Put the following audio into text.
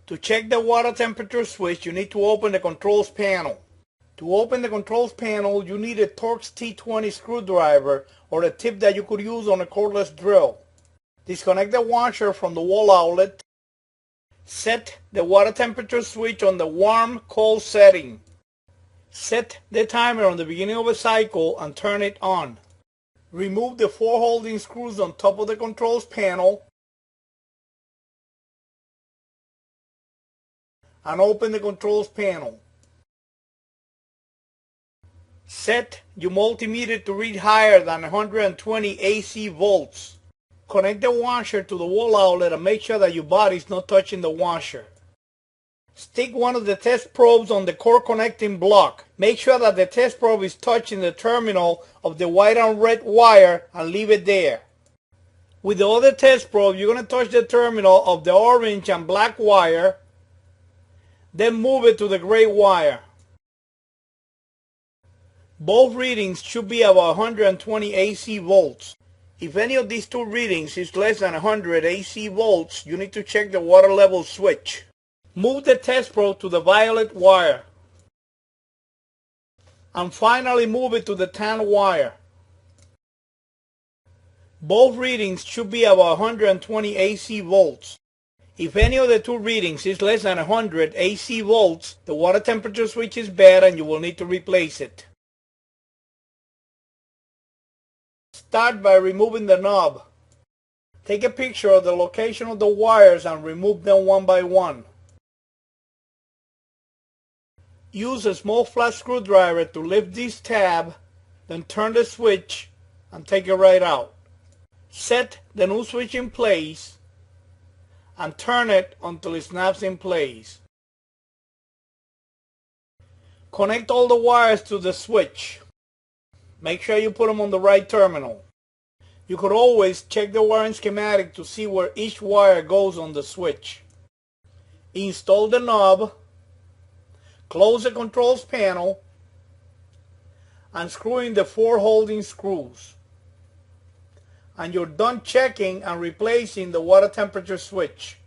To check the water temperature switch, you need to open the controls panel. To open the controls panel, you need a Torx T20 screwdriver or a tip that you could use on a cordless drill. Disconnect the washer from the wall outlet. Set the water temperature switch on the warm-cold setting. Set the timer on the beginning of a cycle and turn it on. Remove the 4 holding screws on top of the controls panel and open the controls panel. Set your multimeter to read higher than 120 AC volts. Connect the washer to the wall outlet and make sure that your body is not touching the washer. Stick one of the test probes on the core connecting block. Make sure that the test probe is touching the terminal of the white and red wire and leave it there. With the other test probe, you're going to touch the terminal of the orange and black wire, then move it to the gray wire. Both readings should be about 120 AC volts. If any of these two readings is less than 100 AC volts, you need to check the water level switch. Move the test probe to the violet wire. And finally move it to the tan wire. Both readings should be about 120 AC volts. If any of the two readings is less than 100 AC volts, the water temperature switch is bad and you will need to replace it. Start by removing the knob. Take a picture of the location of the wires and remove them one by one. Use a small flat screwdriver to lift this tab, then turn the switch and take it right out. Set the new switch in place and turn it until it snaps in place. Connect all the wires to the switch. Make sure you put them on the right terminal. You could always check the wiring schematic to see where each wire goes on the switch. Install the knob, close the controls panel, and screw in the 4 holding screws. And you're done checking and replacing the water temperature switch.